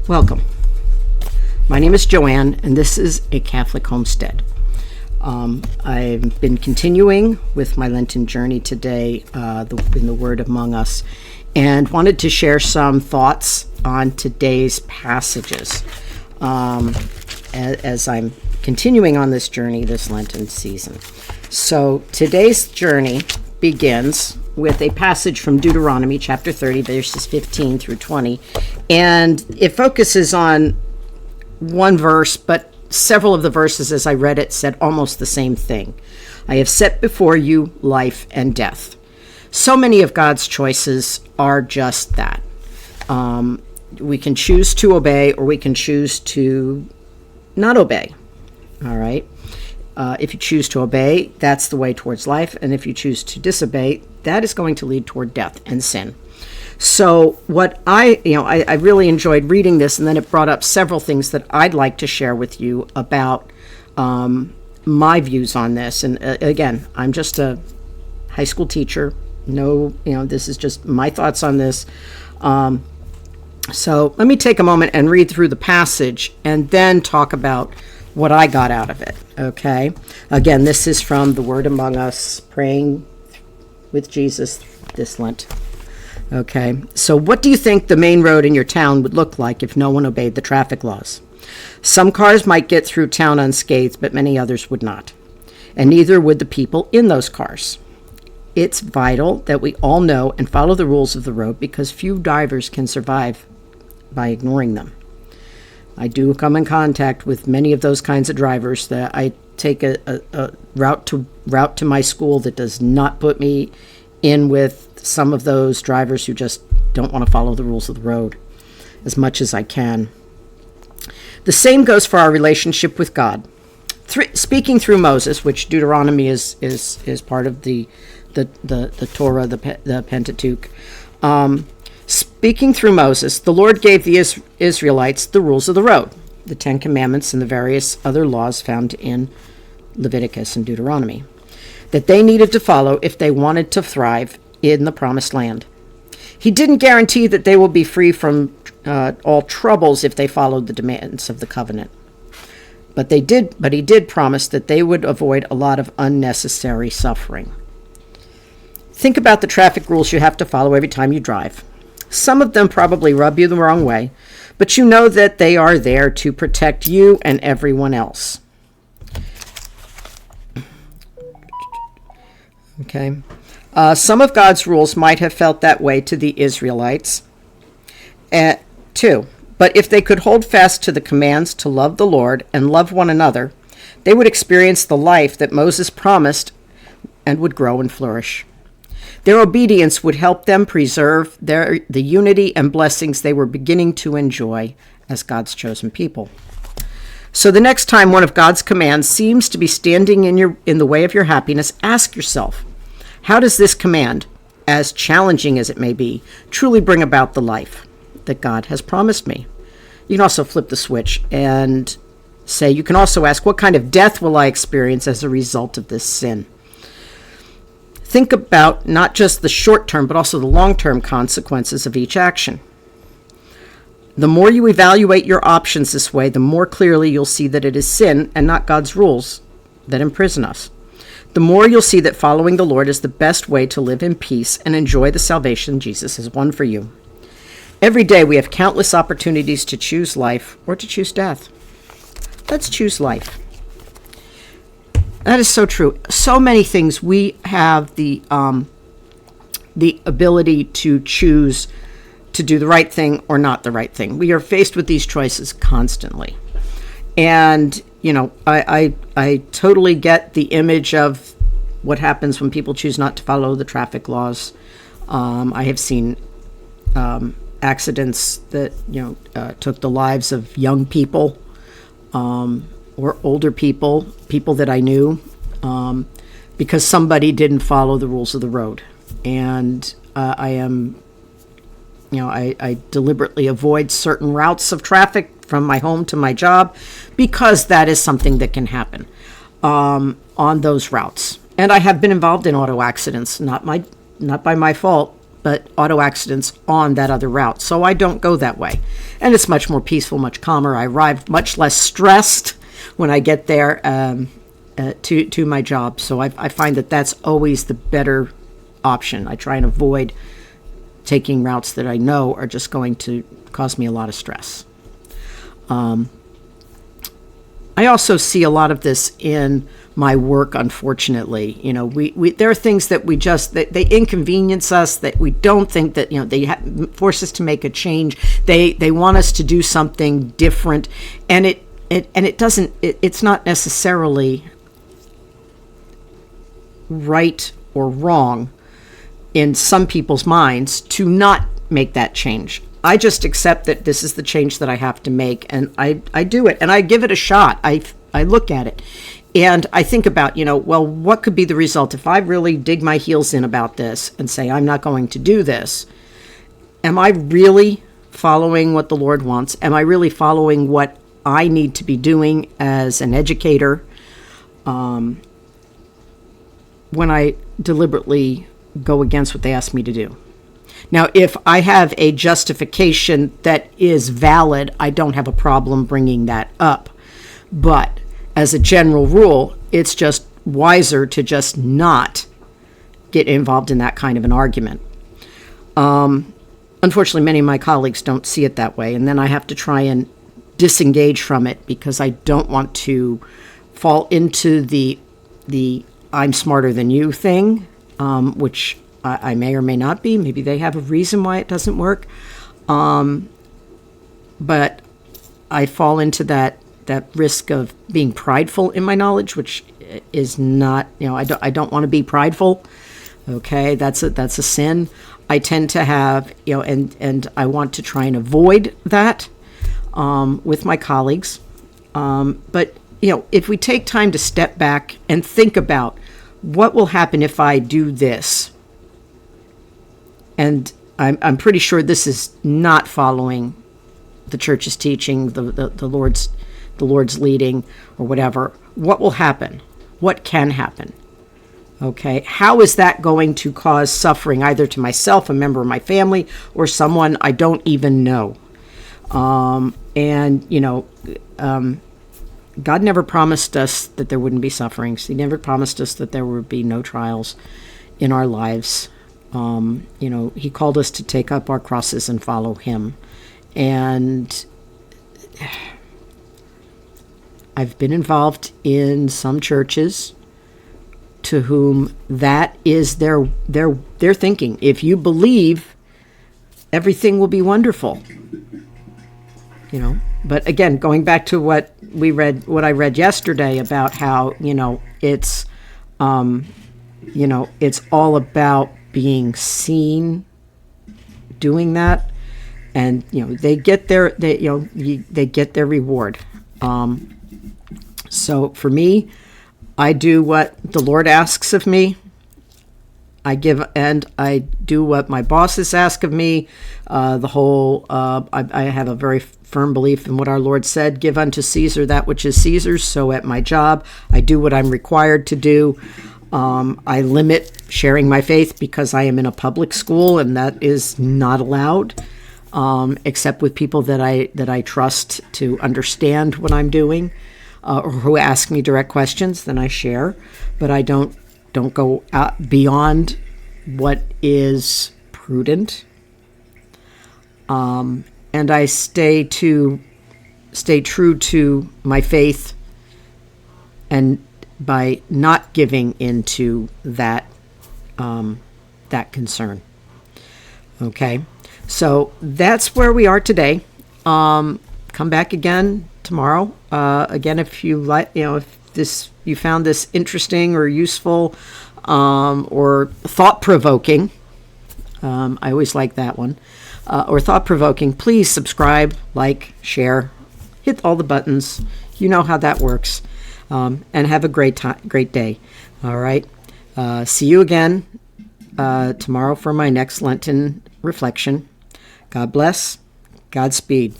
Welcome. My name is Joanne, and this is A Catholic Homestead. I've been continuing with my Lenten journey today in the Word Among Us, and wanted to share some thoughts on today's passages as I'm continuing on this journey this Lenten season. So today's journey begins with a passage from Deuteronomy chapter 30, verses 15 through 20. And it focuses on one verse, but several of the verses as I read it said almost the same thing. I have set before you life and death. So many of God's choices are just that. We can choose to obey, or we can choose to not obey. All right. If you choose to obey, that's the way towards life. And if you choose to disobey, that is going to lead toward death and sin. So what I really enjoyed reading this, and then it brought up several things that I'd like to share with you about my views on this. And again, I'm just a high school teacher. This is just my thoughts on this. So let me take a moment and read through the passage and then talk about what I got out of it, okay? Again, this is from the Word Among Us, praying with Jesus this Lent. Okay, so what do you think the main road in your town would look like if no one obeyed the traffic laws? Some cars might get through town unscathed, but many others would not. And neither would the people in those cars. It's vital that we all know and follow the rules of the road, because few drivers can survive by ignoring them. I do come in contact with many of those kinds of drivers. That I take a route to my school that does not put me in with some of those drivers who just don't want to follow the rules of the road as much as I can. The same goes for our relationship with God. Speaking through Moses, which Deuteronomy is part of the Torah, the Pentateuch. Speaking through Moses, the Lord gave the Israelites the rules of the road, the Ten Commandments and the various other laws found in Leviticus and Deuteronomy, that they needed to follow if they wanted to thrive in the Promised Land. He didn't guarantee that they will be free from all troubles if they followed the demands of the covenant. But he did promise that they would avoid a lot of unnecessary suffering. Think about the traffic rules you have to follow every time you drive. Some of them probably rub you the wrong way, but you know that they are there to protect you and everyone else. Okay. Some of God's rules might have felt that way to the Israelites, too. But if they could hold fast to the commands to love the Lord and love one another, they would experience the life that Moses promised and would grow and flourish. Their obedience would help them preserve the unity and blessings they were beginning to enjoy as God's chosen people. So the next time one of God's commands seems to be standing in the way of your happiness, ask yourself, how does this command, as challenging as it may be, truly bring about the life that God has promised me? You can also flip the switch and you can also ask, what kind of death will I experience as a result of this sin? Think about not just the short-term, but also the long-term consequences of each action. The more you evaluate your options this way, the more clearly you'll see that it is sin and not God's rules that imprison us. The more you'll see that following the Lord is the best way to live in peace and enjoy the salvation Jesus has won for you. Every day we have countless opportunities to choose life or to choose death. Let's choose life. That is so true. So many things we have the ability to choose to do the right thing or not the right thing. We are faced with these choices constantly. And, I totally get the image of what happens when people choose not to follow the traffic laws. I have seen accidents that, took the lives of young people, or older people that I knew, because somebody didn't follow the rules of the road. And I deliberately avoid certain routes of traffic from my home to my job, because that is something that can happen on those routes. And I have been involved in auto accidents, not by my fault, but auto accidents on that other route. So I don't go that way. And it's much more peaceful, much calmer. I arrive much less stressed when I get there to my job. So I find that that's always the better option. I try and avoid taking routes that I know are just going to cause me a lot of stress. I also see a lot of this in my work, unfortunately. You know, we there are things that we just, they inconvenience us, that we don't think that, you know, they force us to make a change. They want us to do something different, and it's not necessarily right or wrong in some people's minds to not make that change. I just accept that this is the change that I have to make, and I do it, and I give it a shot. I look at it, and I think about, you know, well, what could be the result if I really dig my heels in about this and say, I'm not going to do this? Am I really following what the Lord wants? Am I really following what I need to be doing as an educator when I deliberately go against what they ask me to do? Now, if I have a justification that is valid, I don't have a problem bringing that up. But as a general rule, it's just wiser to just not get involved in that kind of an argument. Unfortunately, many of my colleagues don't see it that way, and then I have to try and disengage from it because I don't want to fall into the I'm smarter than you thing, which I may or may not be. Maybe they have a reason why it doesn't work. But I fall into that risk of being prideful in my knowledge, which is not, you know, I don't want to be prideful. Okay, that's a sin. I tend to have, you know, and I want to try and avoid that with my colleagues. But, you know, if we take time to step back and think about what will happen if I do this, and I'm pretty sure this is not following the church's teaching, the Lord's leading, or whatever. What will happen? What can happen? Okay, how is that going to cause suffering either to myself, a member of my family, or someone I don't even know? And, you know, God never promised us that there wouldn't be sufferings. He never promised us that there would be no trials in our lives. You know, he called us to take up our crosses and follow him. And I've been involved in some churches to whom that is their thinking. If you believe, everything will be wonderful. You know, but again, going back to what I read yesterday about how, you know, it's all about being seen doing that, and, you know, they get their reward. So for me, I do what the Lord asks of me. I do what my bosses ask of me. I have a very firm belief in what our Lord said, give unto Caesar that which is Caesar's. So at my job, I do what I'm required to do. I limit sharing my faith because I am in a public school, and that is not allowed, except with people that I trust to understand what I'm doing, or who ask me direct questions. Then I share, but I don't go out beyond what is prudent. And I stay true to my faith, and by not giving into that concern. Okay, so that's where we are today. Come back again tomorrow. Again, if you like, you know, if you found this interesting or useful, or thought-provoking, I always like that one, or thought-provoking, please subscribe, like, share, hit all the buttons. You know how that works. And have a great day. All right. See you again tomorrow for my next Lenten reflection. God bless. Godspeed.